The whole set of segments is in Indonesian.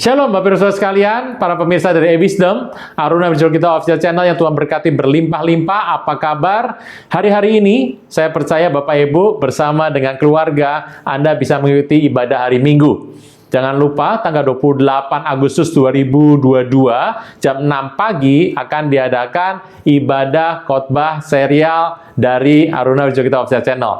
Shalom Bapak Ibu Saudara sekalian, para pemirsa dari E-Wisdom, Aruna Wijaya Kita Official Channel yang Tuhan berkati berlimpah-limpah. Apa kabar? Hari-hari ini, saya percaya Bapak Ibu bersama dengan keluarga, Anda bisa mengikuti ibadah hari Minggu. Jangan lupa, tanggal 28 Agustus 2022, jam 6 pagi akan diadakan ibadah khotbah serial dari Aruna Wijaya Kita Official Channel.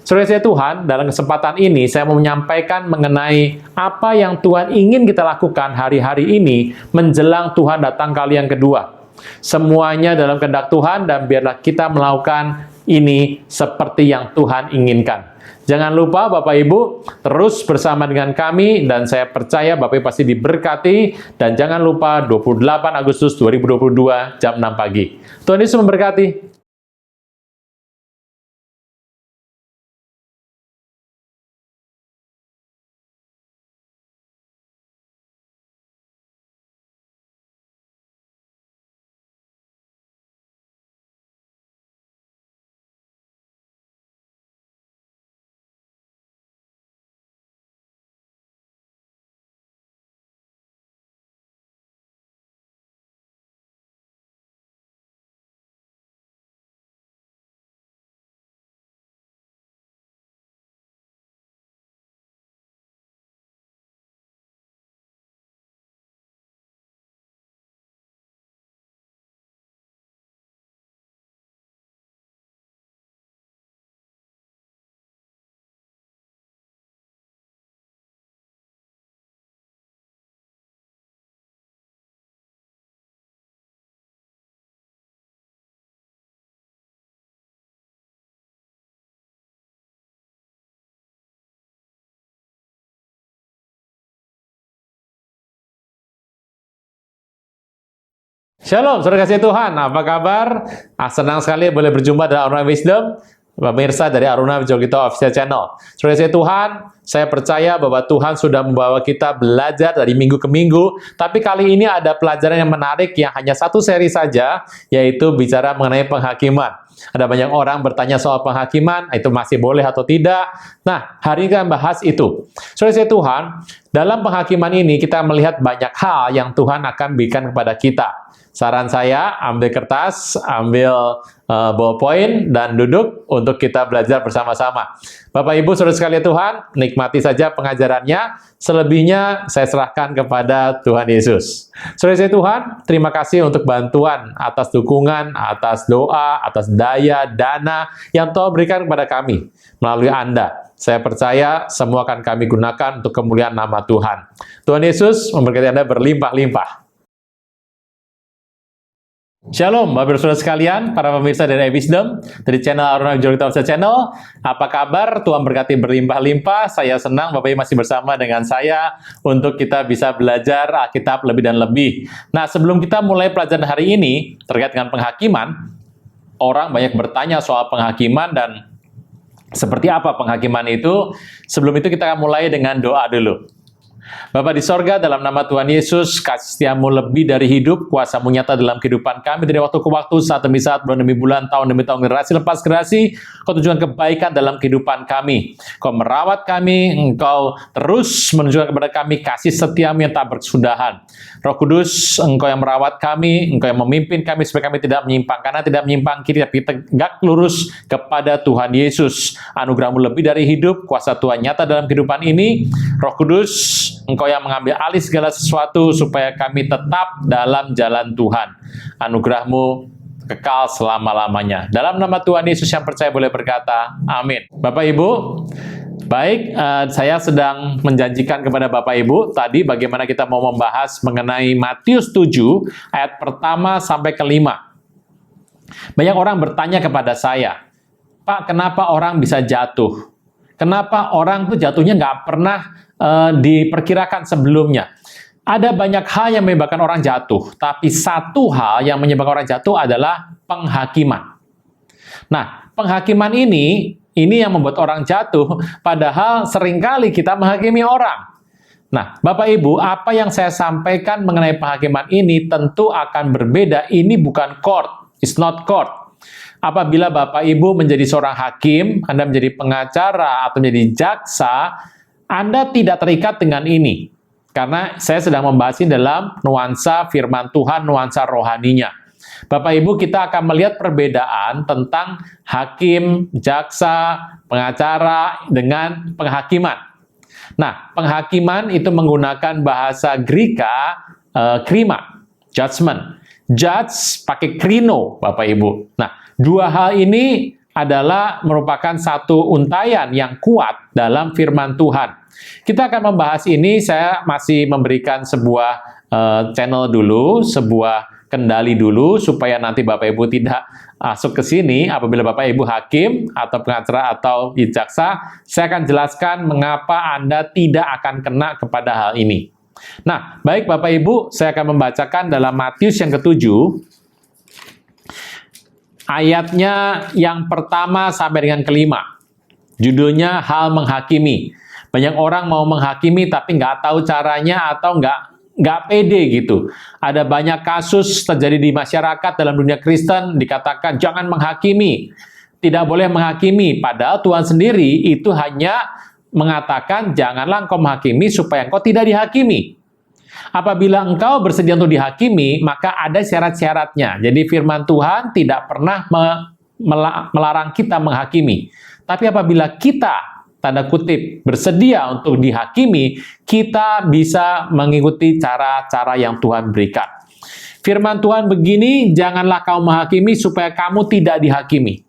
Saudara Tuhan, dalam kesempatan ini saya mau menyampaikan mengenai apa yang Tuhan ingin kita lakukan hari-hari ini menjelang Tuhan datang kali yang kedua. Semuanya dalam kehendak Tuhan dan biarlah kita melakukan ini seperti yang Tuhan inginkan. Jangan lupa Bapak Ibu terus bersama dengan kami dan saya percaya Bapak Ibu pasti diberkati dan jangan lupa 28 Agustus 2022 jam 6 pagi. Tuhan Yesus memberkati. Shalom, saudara kasih Tuhan. Apa kabar? Senang sekali boleh berjumpa dalam Aruna Wisdom, pemirsa dari Aruna Wijaya Kita Official Channel. Saudara kasih Tuhan, saya percaya bahwa Tuhan sudah membawa kita belajar dari minggu ke minggu, tapi kali ini ada pelajaran yang menarik yang hanya satu seri saja, yaitu bicara mengenai penghakiman. Ada banyak orang bertanya soal penghakiman, itu masih boleh atau tidak. Nah, hari ini kita bahas itu. Saudara Tuhan, dalam penghakiman ini kita melihat banyak hal yang Tuhan akan berikan kepada kita. Saran saya, ambil kertas, ambil ballpoint, dan duduk untuk kita belajar bersama-sama. Bapak Ibu, saudara sekalian Tuhan, nikmati saja pengajarannya. Selebihnya saya serahkan kepada Tuhan Yesus. Saudara Tuhan, terima kasih untuk bantuan atas dukungan, atas doa, atas daya, dana yang Tuhan berikan kepada kami melalui Anda. Saya percaya semua akan kami gunakan untuk kemuliaan nama Tuhan. Tuhan Yesus memberkati Anda berlimpah-limpah. Shalom, Bapak Ibu Saudara sekalian, para pemirsa dari E-Wisdom, dari channel Aruna Wijaya Kita Official Channel. Apa kabar? Tuhan berkati berlimpah-limpah. Saya senang Bapak Ibu masih bersama dengan saya untuk kita bisa belajar Alkitab lebih dan lebih. Nah, sebelum kita mulai pelajaran hari ini terkait dengan penghakiman, orang banyak bertanya soal penghakiman dan seperti apa penghakiman itu. Sebelum itu kita akan mulai dengan doa dulu. Bapa di sorga, dalam nama Tuhan Yesus, kasih setiamu lebih dari hidup, kuasa-Mu nyata dalam kehidupan kami dari waktu ke waktu, saat demi saat, bulan demi bulan, tahun demi tahun, generasi lepas generasi. Kau tujuan kebaikan dalam kehidupan kami. Kau merawat kami, Engkau terus menunjukkan kepada kami kasih setiamu yang tak berkesudahan. Roh Kudus, Engkau yang merawat kami, Engkau yang memimpin kami supaya kami tidak menyimpang kanan, tidak menyimpang kiri, tapi tegak lurus kepada Tuhan Yesus. Anugerah-Mu lebih dari hidup, kuasa Tuhan nyata dalam kehidupan ini. Roh Kudus, Engkau yang mengambil alih segala sesuatu supaya kami tetap dalam jalan Tuhan. Anugerah-Mu kekal selama-lamanya. Dalam nama Tuhan Yesus yang percaya boleh berkata, amin. Bapak Ibu, baik, saya sedang menjanjikan kepada Bapak Ibu tadi bagaimana kita mau membahas mengenai Matius 7 ayat pertama sampai ke-5. Banyak orang bertanya kepada saya, Pak, kenapa orang bisa jatuh? Kenapa orang tuh jatuhnya nggak pernah diperkirakan sebelumnya? Ada banyak hal yang menyebabkan orang jatuh, tapi satu hal yang menyebabkan orang jatuh adalah penghakiman. Nah, penghakiman ini yang membuat orang jatuh, padahal seringkali kita menghakimi orang. Nah, Bapak Ibu, apa yang saya sampaikan mengenai penghakiman ini tentu akan berbeda. Ini bukan court, it's not court. Apabila Bapak Ibu menjadi seorang hakim, Anda menjadi pengacara atau menjadi jaksa, Anda tidak terikat dengan ini. Karena saya sedang membahas ini dalam nuansa firman Tuhan, nuansa rohaninya. Bapak Ibu, kita akan melihat perbedaan tentang hakim, jaksa, pengacara dengan penghakiman. Nah, penghakiman itu menggunakan bahasa Greka, krima, judgment. Judge pakai krino, Bapak Ibu. Nah, dua hal ini adalah merupakan satu untayan yang kuat dalam firman Tuhan. Kita akan membahas ini, saya masih memberikan sebuah channel dulu, sebuah kendali dulu, supaya nanti Bapak Ibu tidak masuk ke sini. Apabila Bapak Ibu hakim, atau pengacara, atau jaksa, saya akan jelaskan mengapa Anda tidak akan kena kepada hal ini. Nah, baik Bapak Ibu, saya akan membacakan dalam Matius yang ke-7, ayatnya yang pertama sampai dengan ke-5. Judulnya hal menghakimi. Banyak orang mau menghakimi tapi nggak tahu caranya atau nggak pede gitu. Ada banyak kasus terjadi di masyarakat dalam dunia Kristen dikatakan jangan menghakimi, tidak boleh menghakimi. Padahal Tuhan sendiri itu hanya mengatakan janganlah engkau menghakimi supaya engkau tidak dihakimi. Apabila engkau bersedia untuk dihakimi, maka ada syarat-syaratnya. Jadi firman Tuhan tidak pernah melarang kita menghakimi. Tapi apabila kita, tanda kutip, bersedia untuk dihakimi, kita bisa mengikuti cara-cara yang Tuhan berikan. Firman Tuhan begini, janganlah kamu menghakimi supaya kamu tidak dihakimi.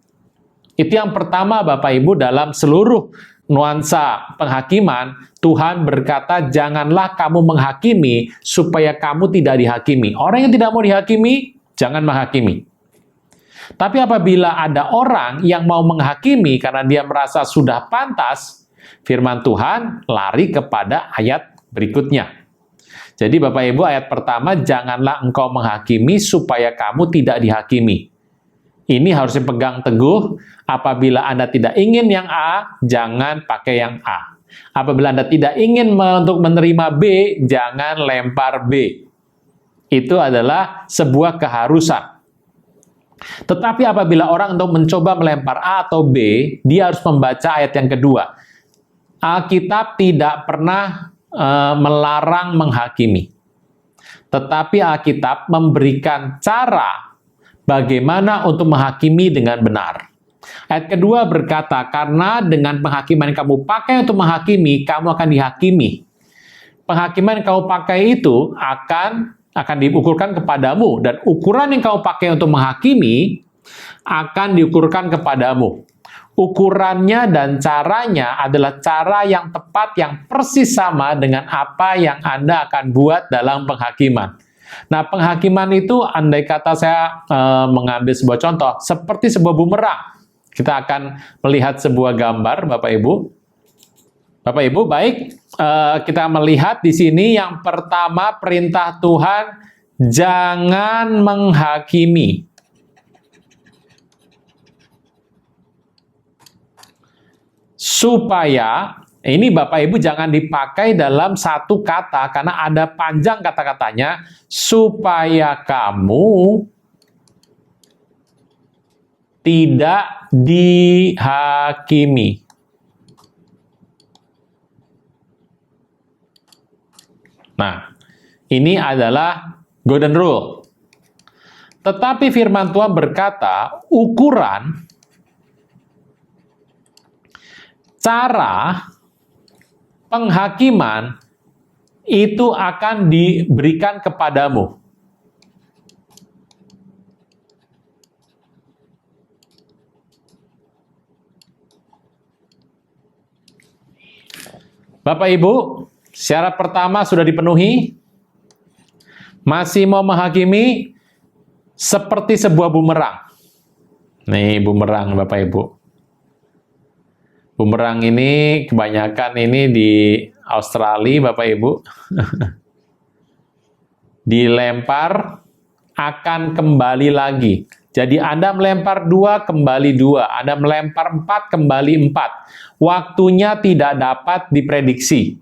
Itu yang pertama Bapak Ibu, dalam seluruh nuansa penghakiman, Tuhan berkata, janganlah kamu menghakimi supaya kamu tidak dihakimi. Orang yang tidak mau dihakimi, jangan menghakimi. Tapi apabila ada orang yang mau menghakimi karena dia merasa sudah pantas, firman Tuhan lari kepada ayat berikutnya. Jadi Bapak Ibu, ayat pertama, janganlah engkau menghakimi supaya kamu tidak dihakimi. Ini harus dipegang teguh. Apabila Anda tidak ingin yang A, jangan pakai yang A. Apabila Anda tidak ingin untuk menerima B, jangan lempar B. Itu adalah sebuah keharusan. Tetapi apabila orang untuk mencoba melempar A atau B, dia harus membaca ayat yang kedua. Alkitab tidak pernah melarang menghakimi. Tetapi Alkitab memberikan cara bagaimana untuk menghakimi dengan benar. Ayat kedua berkata, karena dengan penghakiman yang kamu pakai untuk menghakimi, kamu akan dihakimi. Penghakiman yang kamu pakai itu akan diukurkan kepadamu, dan ukuran yang kau pakai untuk menghakimi akan diukurkan kepadamu. Ukurannya dan caranya adalah cara yang tepat, yang persis sama dengan apa yang Anda akan buat dalam penghakiman. Nah, penghakiman itu, andai kata saya mengambil sebuah contoh, seperti sebuah bumerang. Kita akan melihat sebuah gambar, Bapak Ibu. Bapak Ibu, baik, kita melihat di sini yang pertama perintah Tuhan, jangan menghakimi. Supaya, ini Bapak Ibu jangan dipakai dalam satu kata, karena ada panjang kata-katanya, supaya kamu tidak dihakimi. Nah, ini adalah golden rule. Tetapi firman Tuhan berkata, ukuran, cara penghakiman itu akan diberikan kepadamu. Bapak Ibu, syarat pertama sudah dipenuhi. Masih mau menghakimi seperti sebuah bumerang. Nih bumerang Bapak Ibu. Bumerang ini kebanyakan ini di Australia Bapak Ibu. Dilempar akan kembali lagi. Jadi Anda melempar 2, kembali 2. Anda melempar 4, kembali 4. Waktunya tidak dapat diprediksi.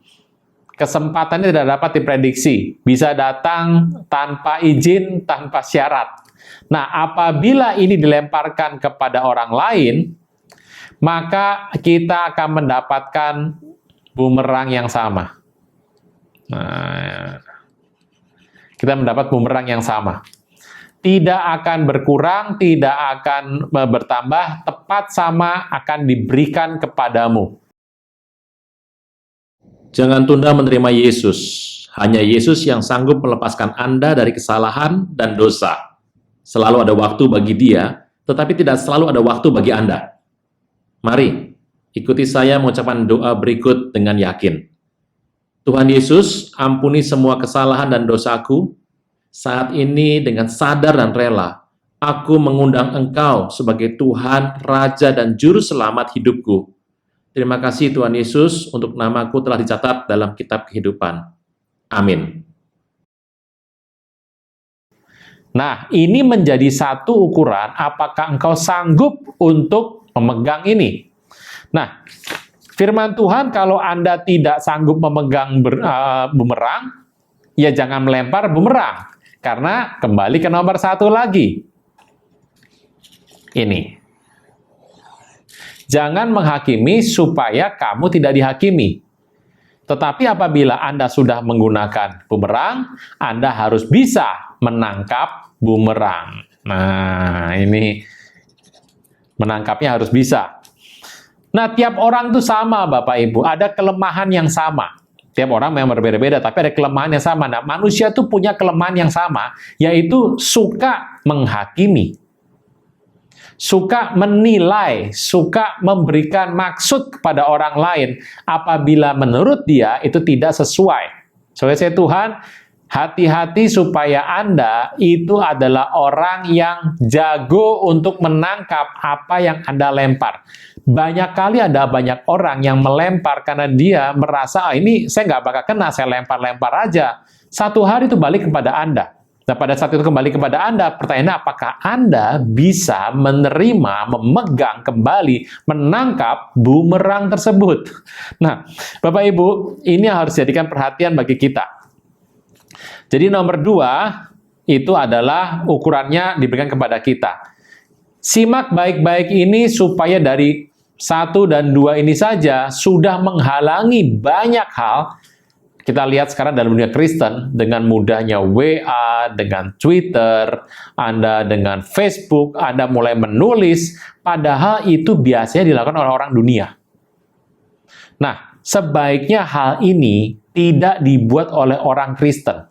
Kesempatannya tidak dapat diprediksi. Bisa datang tanpa izin, tanpa syarat. Nah, apabila ini dilemparkan kepada orang lain, maka kita akan mendapatkan bumerang yang sama. Nah, kita mendapat bumerang yang sama. Tidak akan berkurang, tidak akan bertambah, tepat sama akan diberikan kepadamu. Jangan tunda menerima Yesus. Hanya Yesus yang sanggup melepaskan Anda dari kesalahan dan dosa. Selalu ada waktu bagi Dia, tetapi tidak selalu ada waktu bagi Anda. Mari, ikuti saya mengucapkan doa berikut dengan yakin. Tuhan Yesus, ampuni semua kesalahan dan dosaku. Saat ini dengan sadar dan rela, aku mengundang Engkau sebagai Tuhan, Raja, dan Juru Selamat hidupku. Terima kasih Tuhan Yesus untuk namaku telah dicatat dalam kitab kehidupan. Amin. Nah, ini menjadi satu ukuran apakah engkau sanggup untuk memegang ini. Nah, firman Tuhan kalau Anda tidak sanggup memegang bumerang, ya jangan melempar bumerang. Karena kembali ke nomor 1 lagi. Ini. Jangan menghakimi supaya kamu tidak dihakimi. Tetapi apabila Anda sudah menggunakan bumerang, Anda harus bisa menangkap bumerang. Nah, ini menangkapnya harus bisa. Nah, tiap orang itu sama, Bapak Ibu. Ada kelemahan yang sama. Tiap orang memang berbeda-beda, tapi ada kelemahan yang sama. Nah, manusia itu punya kelemahan yang sama, yaitu suka menghakimi. Suka menilai, suka memberikan maksud kepada orang lain apabila menurut dia itu tidak sesuai. Saudara Tuhan, hati-hati supaya Anda itu adalah orang yang jago untuk menangkap apa yang Anda lempar. Banyak kali ada banyak orang yang melempar karena dia merasa, ini saya nggak bakal kena, saya lempar-lempar aja. Satu hari itu balik kepada Anda. Nah, pada saat itu kembali kepada Anda, pertanyaannya apakah Anda bisa menerima, memegang kembali, menangkap bumerang tersebut? Nah, Bapak Ibu, ini harus jadikan perhatian bagi kita. Jadi nomor 2, itu adalah ukurannya diberikan kepada kita. Simak baik-baik ini supaya dari 1 dan 2 ini saja sudah menghalangi banyak hal. Kita lihat sekarang dalam dunia Kristen, dengan mudahnya WA, dengan Twitter, Anda dengan Facebook, Anda mulai menulis, padahal itu biasanya dilakukan oleh orang dunia. Nah, sebaiknya hal ini tidak dibuat oleh orang Kristen.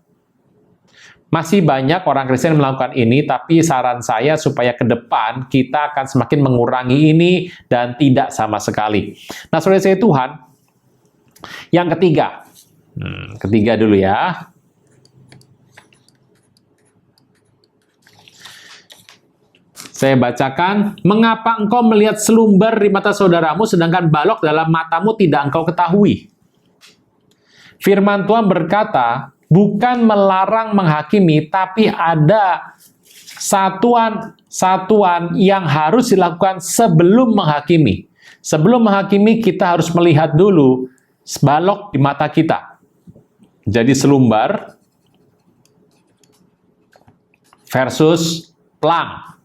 Masih banyak orang Kristen melakukan ini, tapi saran saya supaya ke depan kita akan semakin mengurangi ini dan tidak sama sekali. Nah, saudara saya Tuhan, yang ketiga. Ketiga dulu ya. Saya bacakan, mengapa engkau melihat selumbar di mata saudaramu sedangkan balok dalam matamu tidak engkau ketahui? Firman Tuhan berkata, bukan melarang menghakimi, tapi ada satuan yang harus dilakukan sebelum menghakimi. Sebelum menghakimi, kita harus melihat dulu balok di mata kita. Jadi selumbar versus pelang.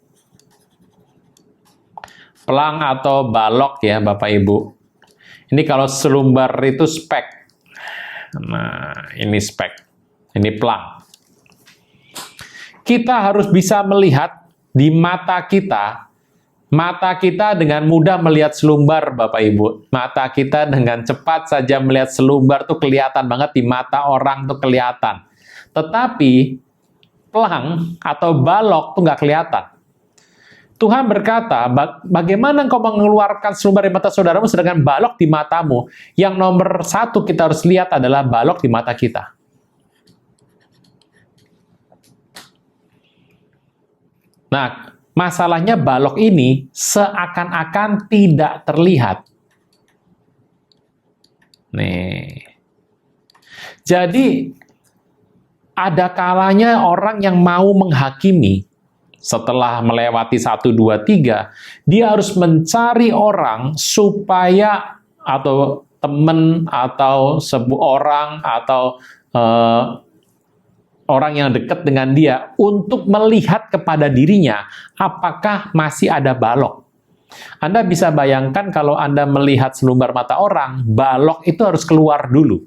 Pelang atau balok ya Bapak Ibu. Ini kalau selumbar itu spek. Nah, ini spek. Ini pelang. Kita harus bisa melihat di mata kita. Mata kita dengan mudah melihat selumbar, Bapak Ibu. Mata kita dengan cepat saja melihat selumbar tuh kelihatan banget di mata orang tuh kelihatan. Tetapi pelang atau balok tuh nggak kelihatan. Tuhan berkata, bagaimana engkau mengeluarkan selumbar di mata saudaramu sedangkan balok di matamu? Yang nomor 1 kita harus lihat adalah balok di mata kita. Nah, masalahnya balok ini seakan-akan tidak terlihat. Nih. Jadi, ada kalanya orang yang mau menghakimi, setelah melewati 1, 2, 3, dia harus mencari orang supaya, atau teman, atau sebuah orang, atau orang yang dekat dengan dia, untuk melihat kepada dirinya, apakah masih ada balok. Anda bisa bayangkan kalau Anda melihat selumbar mata orang, balok itu harus keluar dulu.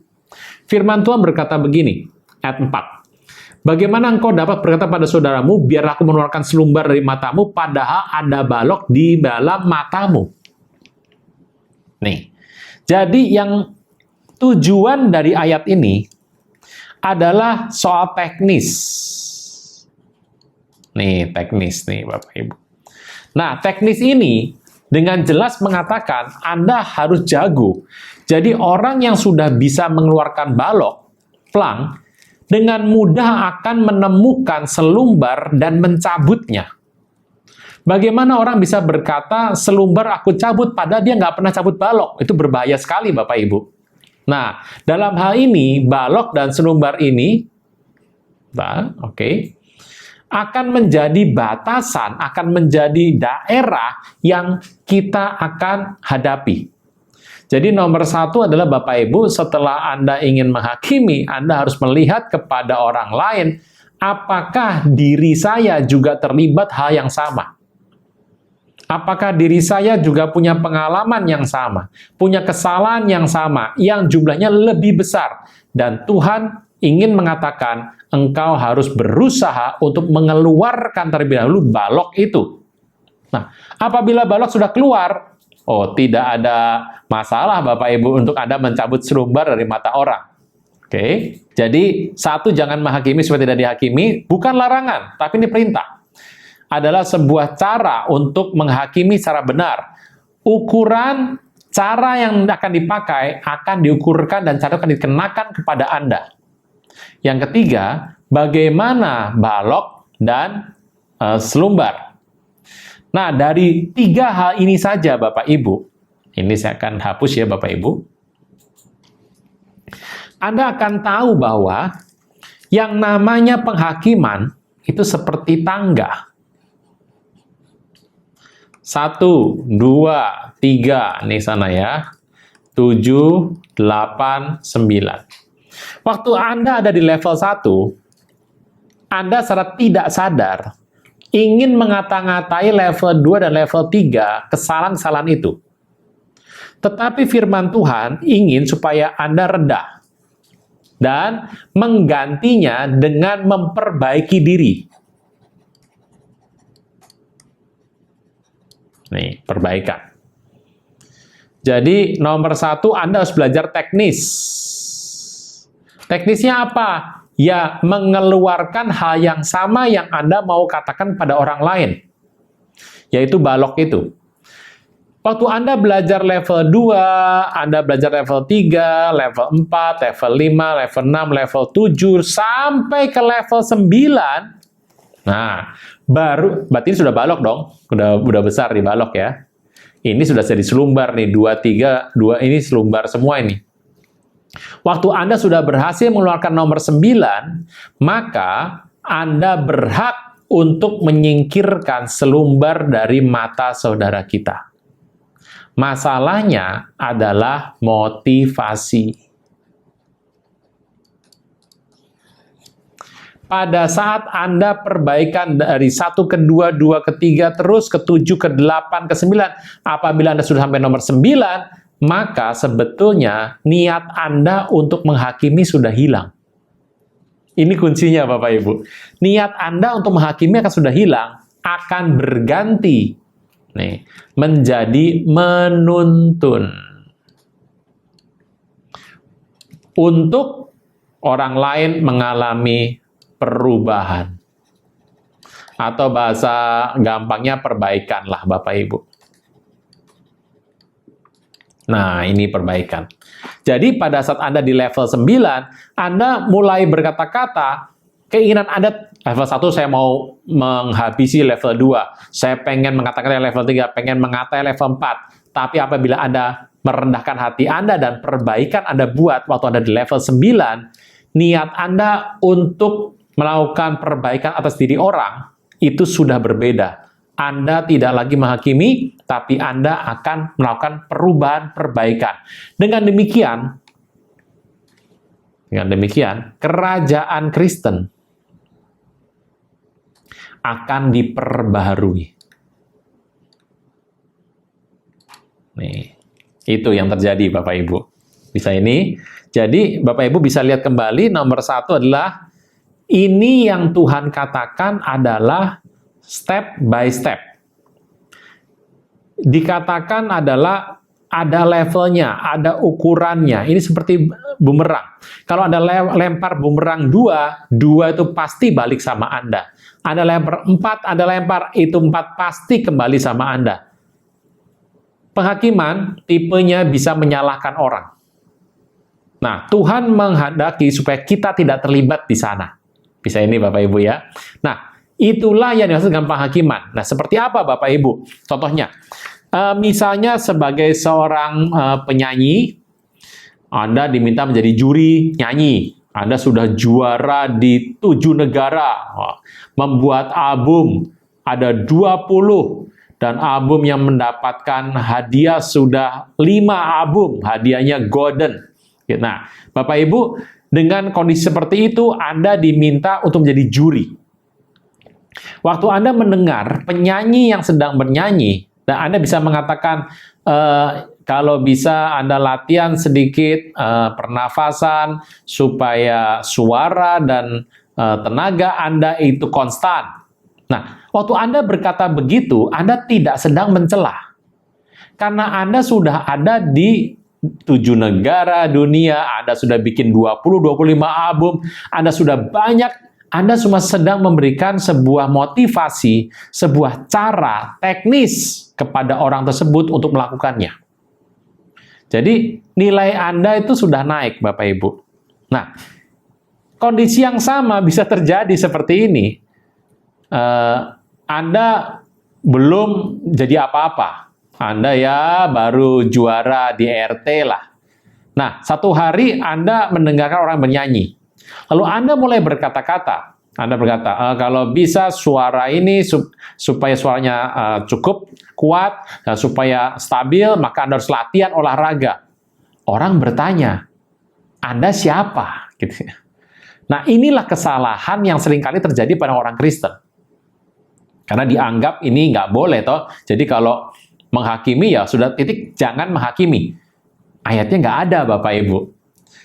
Firman Tuhan berkata begini, ayat 4. Bagaimana engkau dapat berkata pada saudaramu, biarlah aku mengeluarkan selumbar dari matamu, padahal ada balok di dalam matamu. Nih, jadi yang tujuan dari ayat ini adalah soal teknis. Nih, teknis nih Bapak Ibu. Nah, teknis ini dengan jelas mengatakan Anda harus jago. Jadi orang yang sudah bisa mengeluarkan balok, plang, dengan mudah akan menemukan selumbar dan mencabutnya. Bagaimana orang bisa berkata, selumbar aku cabut, padahal dia nggak pernah cabut balok? Itu berbahaya sekali, Bapak Ibu. Nah, dalam hal ini, balok dan selumbar ini, akan menjadi batasan, akan menjadi daerah yang kita akan hadapi. Jadi nomor satu adalah Bapak Ibu, setelah Anda ingin menghakimi, Anda harus melihat kepada orang lain, apakah diri saya juga terlibat hal yang sama? Apakah diri saya juga punya pengalaman yang sama, punya kesalahan yang sama, yang jumlahnya lebih besar, dan Tuhan ingin mengatakan, engkau harus berusaha untuk mengeluarkan terlebih dahulu balok itu. Nah, apabila balok sudah keluar, tidak ada masalah Bapak Ibu untuk Anda mencabut selumbar dari mata orang. Oke, jadi satu, jangan menghakimi supaya tidak dihakimi, bukan larangan, tapi ini perintah. Adalah sebuah cara untuk menghakimi secara benar. Ukuran cara yang akan dipakai akan diukurkan dan cara akan dikenakan kepada Anda. Yang ketiga, bagaimana balok dan selumbar. Nah, dari 3 hal ini saja Bapak Ibu, ini saya akan hapus ya Bapak Ibu, Anda akan tahu bahwa yang namanya penghakiman itu seperti tangga. 1, 2, 3, nih sana ya, 7, 8, 9. Waktu Anda ada di level 1, Anda secara tidak sadar ingin mengata-ngatai level 2 dan level 3 kesalahan-kesalahan itu. Tetapi firman Tuhan ingin supaya Anda reda dan menggantinya dengan memperbaiki diri. Nih, perbaikan. Jadi nomor 1, Anda harus belajar teknis. Teknisnya apa? Ya, mengeluarkan hal yang sama yang Anda mau katakan pada orang lain. Yaitu balok itu. Waktu Anda belajar level 2, Anda belajar level 3, level 4, level 5, level 6, level 7, sampai ke level 9. Nah, berarti ini sudah balok dong. Udah besar di balok ya. Ini sudah jadi selumbar nih, 2, 3, 2 ini selumbar semua ini. Waktu Anda sudah berhasil mengeluarkan nomor 9, maka Anda berhak untuk menyingkirkan selumbar dari mata saudara kita. Masalahnya adalah motivasi. Pada saat Anda perbaikan dari 1 ke 2, 2 ke 3, terus ke 7, ke 8, ke 9, apabila Anda sudah sampai nomor 9, maka sebetulnya niat Anda untuk menghakimi sudah hilang. Ini kuncinya Bapak Ibu. Niat Anda untuk menghakimi akan sudah hilang, akan berganti menjadi menuntun. Untuk orang lain mengalami perubahan. Atau bahasa gampangnya perbaikan lah Bapak Ibu. Nah, ini perbaikan. Jadi pada saat Anda di level 9, Anda mulai berkata-kata, keinginan Anda, level 1 saya mau menghabisi level 2, saya pengen mengatakan level 3, pengen mengatai level 4. Tapi apabila Anda merendahkan hati Anda dan perbaikan Anda buat waktu Anda di level 9, niat Anda untuk melakukan perbaikan atas diri orang, itu sudah berbeda. Anda tidak lagi menghakimi, tapi Anda akan melakukan perubahan, perbaikan. Dengan demikian, kerajaan Kristen akan diperbaharui. Nih, itu yang terjadi Bapak Ibu. Bisa ini. Jadi Bapak Ibu bisa lihat kembali, nomor 1 adalah ini yang Tuhan katakan adalah step by step. Dikatakan adalah ada levelnya, ada ukurannya. Ini seperti bumerang. Kalau ada lempar bumerang 2 itu pasti balik sama Anda. Ada lempar 4, ada lempar itu 4 pasti kembali sama Anda. Penghakiman tipenya bisa menyalahkan orang. Nah, Tuhan menghendaki supaya kita tidak terlibat di sana. Bisa ini Bapak Ibu ya. Nah, itulah yang dimaksud dengan penghakiman. Nah, seperti apa Bapak Ibu? Contohnya, misalnya sebagai seorang penyanyi, Anda diminta menjadi juri nyanyi. Anda sudah juara di 7 negara, membuat album, ada 20, dan album yang mendapatkan hadiah sudah 5 album, hadiahnya golden. Nah, Bapak Ibu, dengan kondisi seperti itu, Anda diminta untuk menjadi juri. Waktu Anda mendengar penyanyi yang sedang bernyanyi, dan Anda bisa mengatakan, kalau bisa Anda latihan sedikit pernafasan, supaya suara dan tenaga Anda itu konstan. Nah, waktu Anda berkata begitu, Anda tidak sedang mencela. Karena Anda sudah ada di 7 negara dunia, Anda sudah bikin 20-25 album, Anda sudah banyak, Anda cuma sedang memberikan sebuah motivasi, sebuah cara teknis kepada orang tersebut untuk melakukannya. Jadi, nilai Anda itu sudah naik, Bapak Ibu. Nah, kondisi yang sama bisa terjadi seperti ini. Anda belum jadi apa-apa. Anda ya baru juara di RT lah. Nah, satu hari Anda mendengarkan orang bernyanyi. Lalu Anda mulai berkata-kata. Anda berkata, kalau bisa suara ini supaya suaranya cukup kuat dan supaya stabil, maka Anda harus latihan olahraga. Orang bertanya, Anda siapa? Gitu. Nah, inilah kesalahan yang seringkali terjadi pada orang Kristen. Karena dianggap ini nggak boleh, toh. Jadi kalau menghakimi ya sudah titik, jangan menghakimi. Ayatnya nggak ada Bapak Ibu.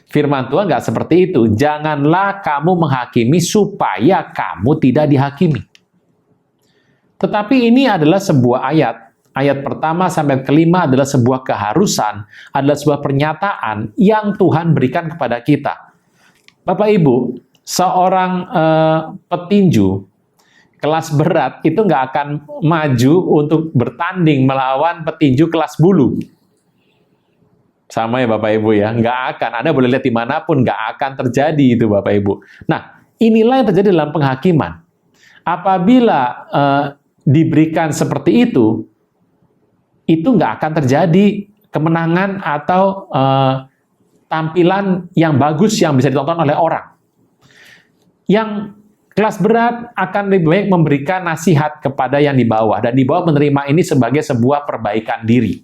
Firman Tuhan nggak seperti itu. Janganlah kamu menghakimi supaya kamu tidak dihakimi. Tetapi ini adalah sebuah ayat. Ayat pertama sampai kelima adalah sebuah keharusan, adalah sebuah pernyataan yang Tuhan berikan kepada kita. Bapak Ibu, seorang petinju kelas berat itu nggak akan maju untuk bertanding melawan petinju kelas bulu. Sama ya Bapak Ibu ya, nggak akan. Anda boleh lihat dimanapun, nggak akan terjadi itu Bapak Ibu. Nah, inilah yang terjadi dalam penghakiman. Apabila diberikan seperti itu nggak akan terjadi kemenangan atau tampilan yang bagus yang bisa ditonton oleh orang. Yang kelas berat akan lebih baik memberikan nasihat kepada yang di bawah, dan di bawah menerima ini sebagai sebuah perbaikan diri.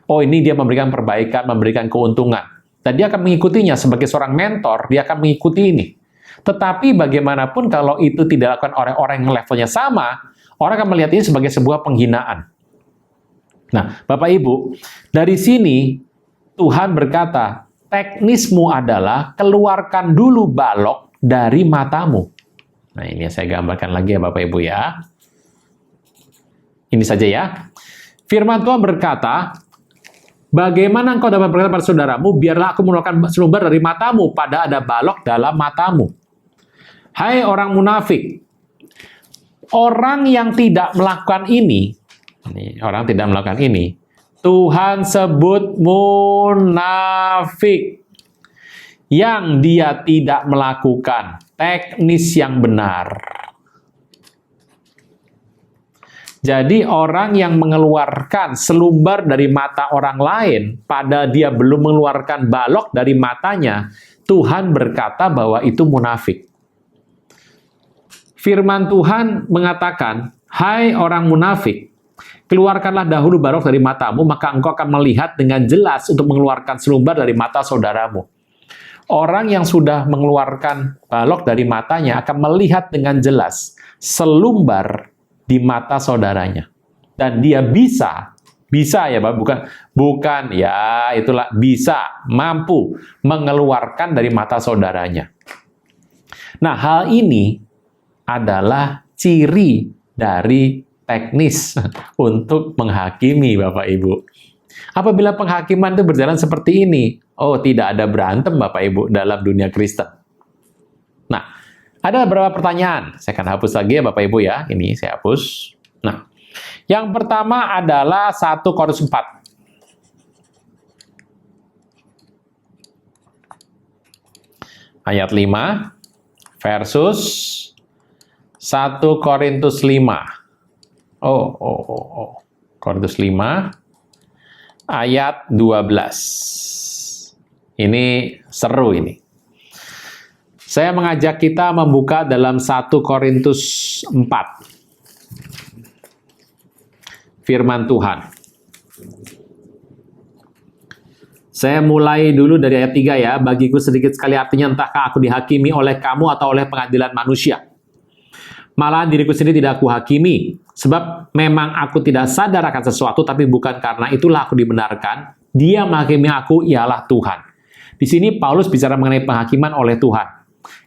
Oh, ini dia memberikan perbaikan, memberikan keuntungan. Dan dia akan mengikutinya sebagai seorang mentor, dia akan mengikuti ini. Tetapi bagaimanapun kalau itu tidak dilakukan oleh orang yang levelnya sama, orang akan melihat ini sebagai sebuah penghinaan. Nah, Bapak Ibu, dari sini Tuhan berkata, teknismu adalah keluarkan dulu balok dari matamu. Nah, ini saya gambarkan lagi ya Bapak Ibu ya. Ini saja ya. Firman Tuhan berkata, bagaimana engkau dapat berkata pada saudaramu, biarlah aku mengeluarkan selumbar dari matamu, pada ada balok dalam matamu. Hai orang munafik, orang yang tidak melakukan ini, orang tidak melakukan ini, Tuhan sebut munafik. Yang dia tidak melakukan teknis yang benar. Jadi orang yang mengeluarkan selumbar dari mata orang lain, pada dia belum mengeluarkan balok dari matanya, Tuhan berkata bahwa itu munafik. Firman Tuhan mengatakan, hai orang munafik, keluarkanlah dahulu balok dari matamu, maka engkau akan melihat dengan jelas untuk mengeluarkan selumbar dari mata saudaramu. Orang yang sudah mengeluarkan balok dari matanya akan melihat dengan jelas selumbar di mata saudaranya. Dan dia bisa Bisa ya Bapak, bukan ya, itulah bisa, mampu mengeluarkan dari mata saudaranya. Nah, hal ini adalah ciri dari teknis untuk menghakimi Bapak Ibu. Apabila penghakiman itu berjalan seperti ini, oh tidak ada berantem Bapak Ibu dalam dunia Kristen. Nah, ada beberapa pertanyaan. Saya akan hapus lagi ya Bapak Ibu ya. Ini saya hapus. Nah, yang pertama adalah 1 Korintus 4. Ayat 5 versus 1 Korintus 5. Korintus 5 ayat 12. Ini seru ini. Saya mengajak kita membuka dalam 1 Korintus 4. Firman Tuhan. Saya mulai dulu dari ayat 3 ya. Bagiku sedikit sekali artinya, entahkah aku dihakimi oleh kamu atau oleh pengadilan manusia. Malahan diriku sendiri tidak aku hakimi. Sebab memang aku tidak sadar akan sesuatu, tapi bukan karena itulah aku dibenarkan. Dia menghakimi aku, ialah Tuhan. Di sini Paulus bicara mengenai penghakiman oleh Tuhan.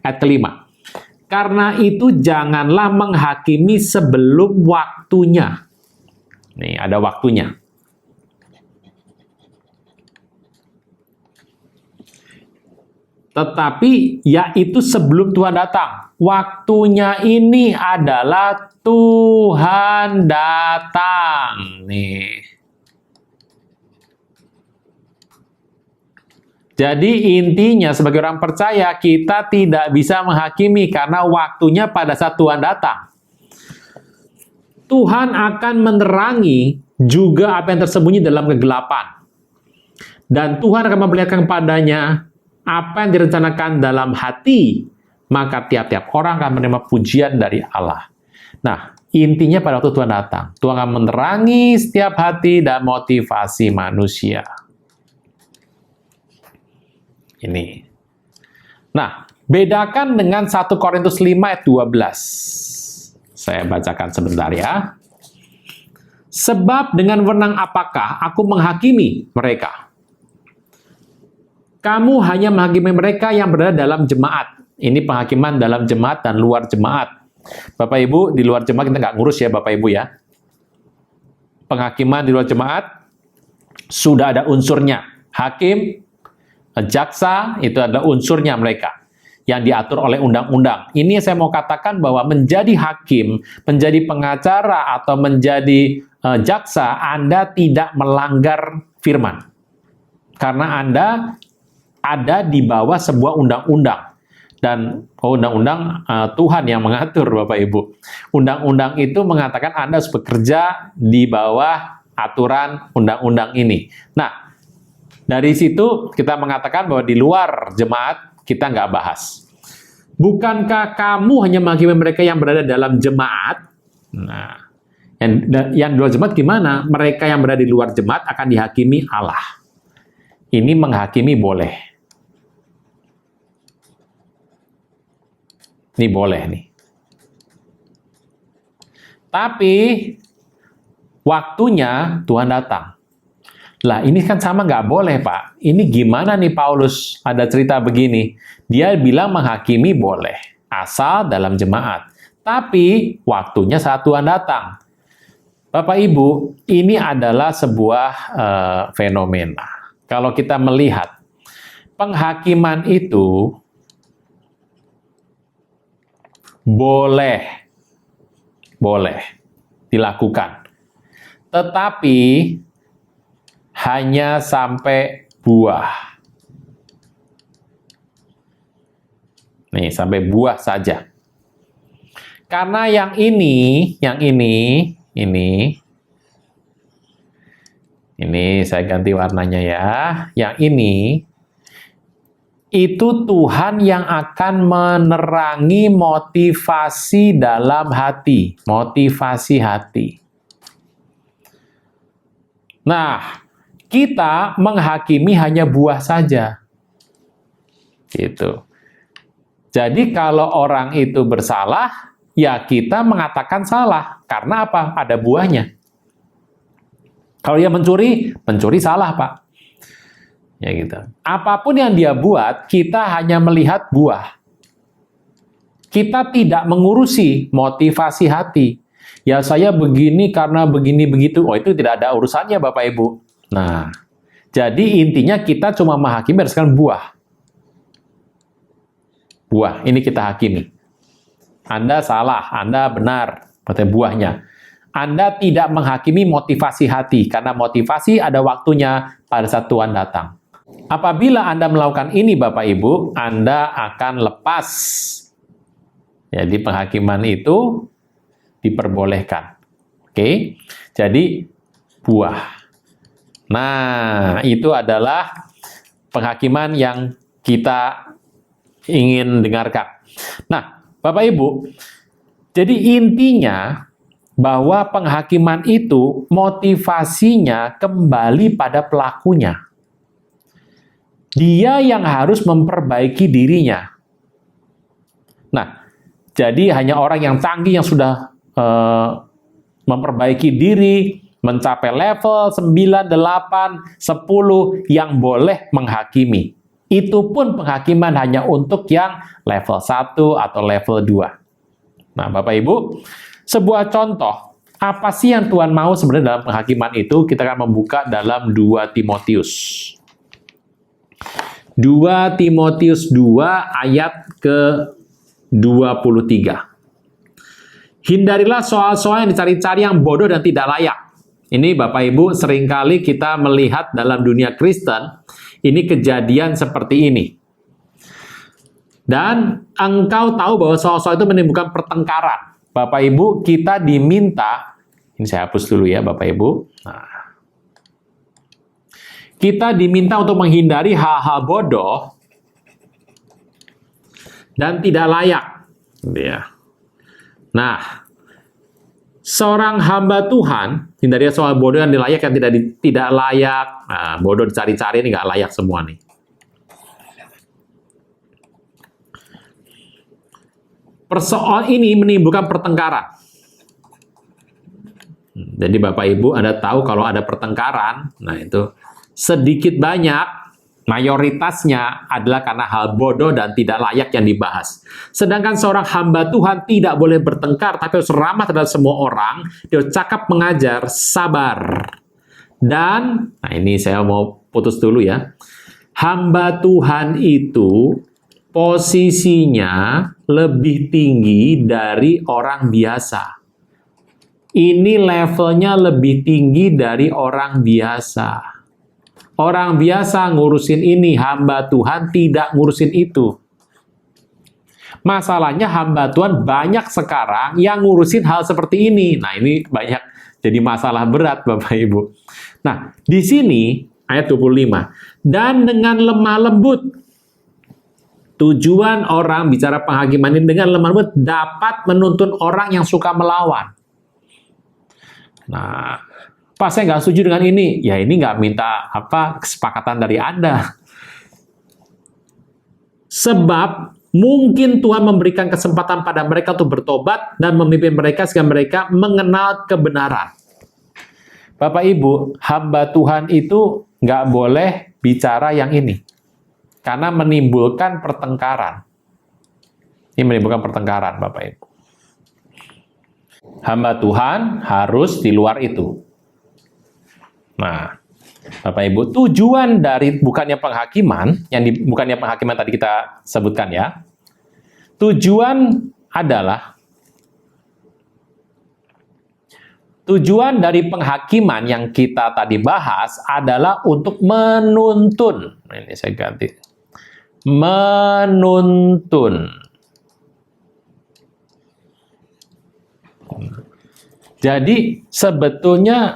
Ayat kelima. Karena itu janganlah menghakimi sebelum waktunya. Nih, ada waktunya. Tetapi, yaitu sebelum Tuhan datang. Waktunya ini adalah Tuhan datang. Nih. Jadi intinya sebagai orang percaya, kita tidak bisa menghakimi karena waktunya pada saat Tuhan datang. Tuhan akan menerangi juga apa yang tersembunyi dalam kegelapan. Dan Tuhan akan memperlihatkan kepadanya apa yang direncanakan dalam hati. Maka tiap-tiap orang akan menerima pujian dari Allah. Nah, intinya pada waktu Tuhan datang, Tuhan akan menerangi setiap hati dan motivasi manusia. Ini. Nah, bedakan dengan 1 Korintus 5 ayat 12. Saya bacakan sebentar ya. Sebab dengan wewenang apakah aku menghakimi mereka? Kamu hanya menghakimi mereka yang berada dalam jemaat. Ini penghakiman dalam jemaat dan luar jemaat. Bapak Ibu, di luar jemaat kita nggak ngurus ya Bapak Ibu ya. Penghakiman di luar jemaat sudah ada unsurnya. Hakim, jaksa, itu adalah unsurnya mereka yang diatur oleh undang-undang. Ini saya mau katakan bahwa menjadi hakim, menjadi pengacara, atau menjadi jaksa, Anda tidak melanggar firman. Karena Anda ada di bawah sebuah undang-undang. Dan undang-undang Tuhan yang mengatur, Bapak Ibu. Undang-undang itu mengatakan Anda harus bekerja di bawah aturan undang-undang ini. Nah, dari situ kita mengatakan bahwa di luar jemaat kita nggak bahas. Bukankah kamu hanya menghakimi mereka yang berada dalam jemaat? Nah, yang di luar jemaat gimana? Mereka yang berada di luar jemaat akan dihakimi Allah. Ini menghakimi boleh. Ini boleh nih. Tapi waktunya Tuhan datang. Lah ini kan sama nggak boleh Pak. Ini gimana nih Paulus? Ada cerita begini. Dia bilang menghakimi boleh. Asal dalam jemaat. Tapi waktunya saat Tuhan datang. Bapak Ibu, ini adalah sebuah fenomena. Kalau kita melihat penghakiman itu boleh dilakukan. Tetapi hanya sampai buah. Nih, sampai buah saja. Karena yang ini saya ganti warnanya ya. Yang ini itu Tuhan yang akan menerangi motivasi dalam hati, motivasi hati. Nah, kita menghakimi hanya buah saja. Gitu. Jadi kalau orang itu bersalah, ya kita mengatakan salah. Karena apa? Ada buahnya. Kalau dia mencuri, pencuri salah, Pak. Ya gitu. Apapun yang dia buat, kita hanya melihat buah. Kita tidak mengurusi motivasi hati. Ya saya begini karena begini begitu. Oh itu tidak ada urusannya Bapak Ibu. Nah, jadi intinya kita cuma menghakimi berdasarkan buah. Buah, ini kita hakimi. Anda salah, Anda benar, berarti buahnya. Anda tidak menghakimi motivasi hati, karena motivasi ada waktunya pada saat Tuhan datang. Apabila Anda melakukan ini Bapak Ibu, Anda akan lepas. Jadi penghakiman itu diperbolehkan. Oke, jadi buah. Nah, itu adalah penghakiman yang kita ingin dengarkan. Nah, Bapak Ibu, jadi intinya bahwa penghakiman itu motivasinya kembali pada pelakunya. Dia yang harus memperbaiki dirinya. Nah, jadi hanya orang yang canggih yang sudah memperbaiki diri, mencapai level 9, 8, 10 yang boleh menghakimi. Itu pun penghakiman hanya untuk yang level 1 atau level 2. Nah, Bapak Ibu, sebuah contoh, apa sih yang Tuhan mau sebenarnya dalam penghakiman itu? Kita akan membuka dalam 2 Timotius. 2 Timotius 2 ayat ke-23. Hindarilah soal-soal yang dicari-cari yang bodoh dan tidak layak. Ini Bapak Ibu seringkali kita melihat dalam dunia Kristen, ini kejadian seperti ini. Dan engkau tahu bahwa soal-soal itu menimbulkan pertengkaran. Bapak Ibu, kita diminta, ini saya hapus dulu ya Bapak Ibu. Nah, kita diminta untuk menghindari hal-hal bodoh dan tidak layak. Ya. Nah, seorang hamba Tuhan, hindari soal bodoh yang layak yang tidak layak. Nah, bodoh dicari-cari ini nggak layak semua nih. Persoalan ini menimbulkan pertengkaran. Jadi Bapak Ibu, Anda tahu kalau ada pertengkaran, nah itu sedikit banyak, mayoritasnya adalah karena hal bodoh dan tidak layak yang dibahas. Sedangkan seorang hamba Tuhan tidak boleh bertengkar, tapi harus ramah terhadap semua orang, dia harus cakap mengajar, sabar. Dan, nah ini saya mau putus dulu ya, hamba Tuhan itu posisinya lebih tinggi dari orang biasa. Ini levelnya lebih tinggi dari orang biasa. Orang biasa ngurusin ini, hamba Tuhan tidak ngurusin itu. Masalahnya hamba Tuhan banyak sekarang yang ngurusin hal seperti ini. Nah, ini banyak jadi masalah berat Bapak Ibu. Nah, di sini ayat 25. Dan dengan lemah lembut, tujuan orang bicara penghakiman ini dengan lemah lembut dapat menuntun orang yang suka melawan. Nah, Pak, saya nggak setuju dengan ini. Ya, ini nggak minta kesepakatan dari Anda. Sebab mungkin Tuhan memberikan kesempatan pada mereka untuk bertobat dan memimpin mereka sehingga mereka mengenal kebenaran. Bapak Ibu, hamba Tuhan itu nggak boleh bicara yang ini. Karena menimbulkan pertengkaran. Ini menimbulkan pertengkaran, Bapak Ibu. Hamba Tuhan harus di luar itu. Nah, Bapak Ibu, tujuan dari bukannya penghakiman, bukannya penghakiman tadi kita sebutkan ya, tujuan dari penghakiman yang kita tadi bahas adalah untuk menuntun. Ini saya ganti. Menuntun. Jadi sebetulnya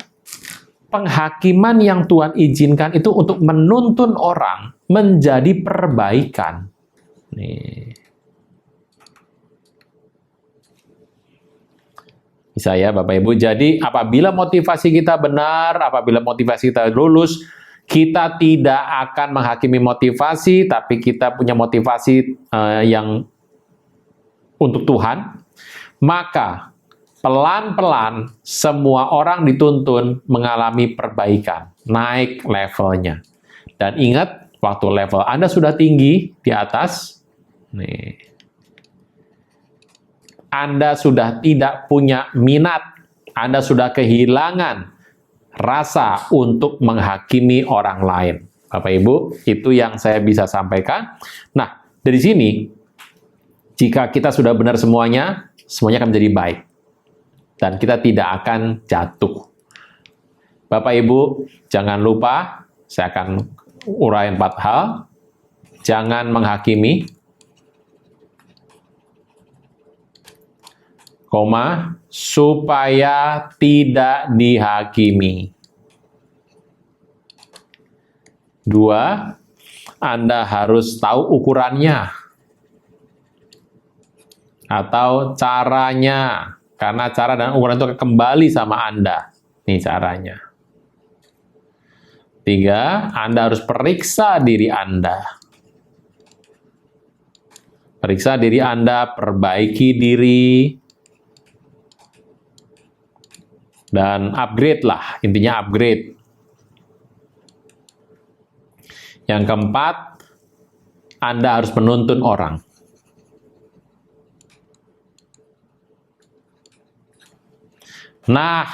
penghakiman yang Tuhan izinkan itu untuk menuntun orang menjadi perbaikan. Nih. Bisa ya Bapak Ibu. Jadi apabila motivasi kita benar, apabila motivasi kita lulus, kita tidak akan menghakimi motivasi, tapi kita punya motivasi yang untuk Tuhan, maka pelan-pelan semua orang dituntun mengalami perbaikan, naik levelnya. Dan ingat, waktu level Anda sudah tinggi di atas, nih, Anda sudah tidak punya minat, Anda sudah kehilangan rasa untuk menghakimi orang lain. Bapak Ibu, itu yang saya bisa sampaikan. Nah, dari sini, jika kita sudah benar semuanya akan menjadi baik. Dan kita tidak akan jatuh. Bapak Ibu, jangan lupa, saya akan uraikan 4 hal. Jangan menghakimi, supaya tidak dihakimi. 2, Anda harus tahu ukurannya atau caranya. Karena cara dan ukuran itu kembali sama Anda. Ini caranya. 3, Anda harus periksa diri Anda. Periksa diri Anda, perbaiki diri, dan upgrade lah. Intinya upgrade. Yang keempat, Anda harus menuntun orang. Nah,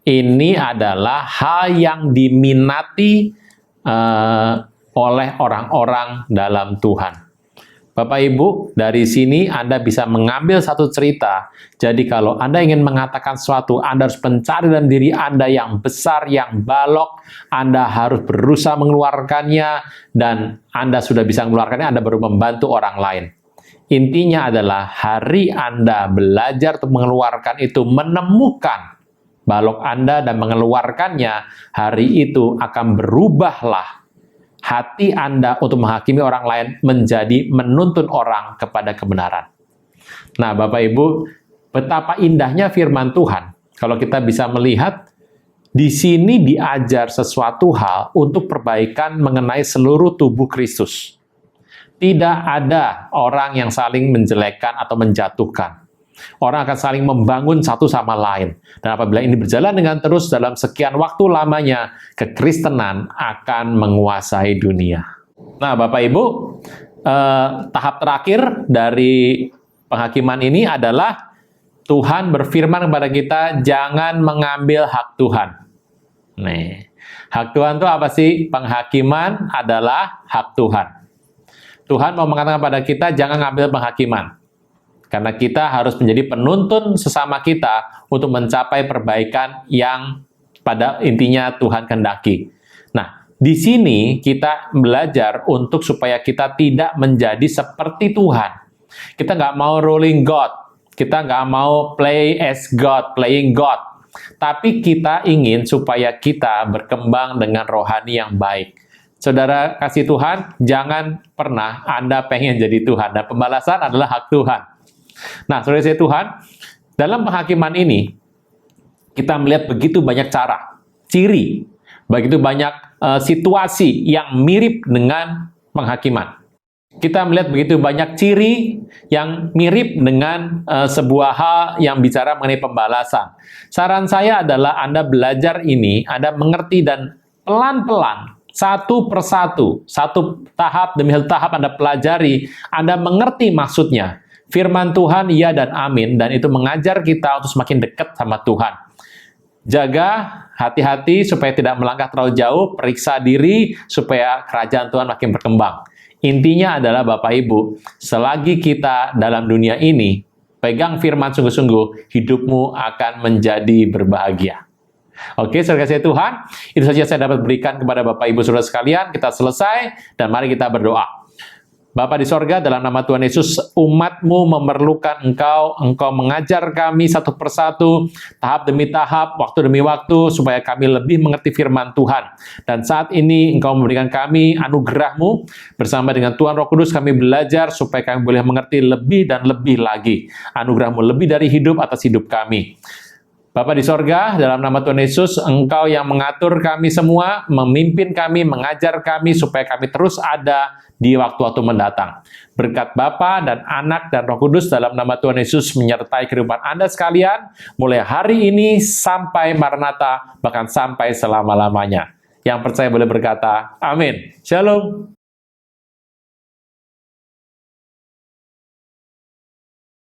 ini adalah hal yang diminati oleh orang-orang dalam Tuhan. Bapak Ibu, dari sini Anda bisa mengambil satu cerita. Jadi kalau Anda ingin mengatakan sesuatu, Anda harus mencari dalam diri Anda yang besar, yang balok. Anda harus berusaha mengeluarkannya, dan Anda sudah bisa mengeluarkannya, Anda baru membantu orang lain. Intinya adalah hari Anda belajar untuk mengeluarkan itu, menemukan balok Anda dan mengeluarkannya, hari itu akan berubahlah hati Anda untuk menghakimi orang lain menjadi menuntun orang kepada kebenaran. Nah, Bapak Ibu, betapa indahnya firman Tuhan. Kalau kita bisa melihat, di sini diajar sesuatu hal untuk perbaikan mengenai seluruh tubuh Kristus. Tidak ada orang yang saling menjelekkan atau menjatuhkan. Orang akan saling membangun satu sama lain. Dan apabila ini berjalan dengan terus dalam sekian waktu lamanya, kekristenan akan menguasai dunia. Nah, Bapak Ibu, tahap terakhir dari penghakiman ini adalah Tuhan berfirman kepada kita, jangan mengambil hak Tuhan. Nih, hak Tuhan itu apa sih? Penghakiman adalah hak Tuhan. Tuhan mau mengatakan kepada kita, jangan ngambil penghakiman. Karena kita harus menjadi penuntun sesama kita untuk mencapai perbaikan yang pada intinya Tuhan kehendaki. Nah, di sini kita belajar untuk supaya kita tidak menjadi seperti Tuhan. Kita nggak mau ruling God. Kita nggak mau play as God, playing God. Tapi kita ingin supaya kita berkembang dengan rohani yang baik. Saudara kasih Tuhan, jangan pernah Anda pengen jadi Tuhan. Dan pembalasan adalah hak Tuhan. Nah, saudara kasih Tuhan, dalam penghakiman ini, kita melihat begitu banyak cara, ciri, begitu banyak situasi yang mirip dengan penghakiman. Kita melihat begitu banyak ciri yang mirip dengan sebuah hal yang bicara mengenai pembalasan. Saran saya adalah Anda belajar ini, Anda mengerti dan pelan-pelan, satu persatu, satu tahap demi satu tahap Anda pelajari, Anda mengerti maksudnya. Firman Tuhan, ya dan amin, dan itu mengajar kita untuk semakin dekat sama Tuhan. Jaga, hati-hati supaya tidak melangkah terlalu jauh, periksa diri supaya kerajaan Tuhan makin berkembang. Intinya adalah Bapak Ibu, selagi kita dalam dunia ini, pegang firman sungguh-sungguh, hidupmu akan menjadi berbahagia. Oke, saudara kasih Tuhan, itu saja saya dapat berikan kepada Bapak Ibu saudara sekalian. Kita selesai, dan mari kita berdoa. Bapa di sorga, dalam nama Tuhan Yesus, umat-Mu memerlukan Engkau mengajar kami satu persatu, tahap demi tahap, waktu demi waktu, supaya kami lebih mengerti firman Tuhan. Dan saat ini Engkau memberikan kami anugerah-Mu, bersama dengan Tuhan Roh Kudus kami belajar, supaya kami boleh mengerti lebih dan lebih lagi. Anugerah-Mu lebih dari hidup atas hidup kami. Bapa di sorga, dalam nama Tuhan Yesus, Engkau yang mengatur kami semua, memimpin kami, mengajar kami, supaya kami terus ada di waktu-waktu mendatang. Berkat Bapa dan Anak dan Roh Kudus dalam nama Tuhan Yesus menyertai kehidupan Anda sekalian, mulai hari ini sampai Maranatha, bahkan sampai selama-lamanya. Yang percaya boleh berkata, amin. Shalom.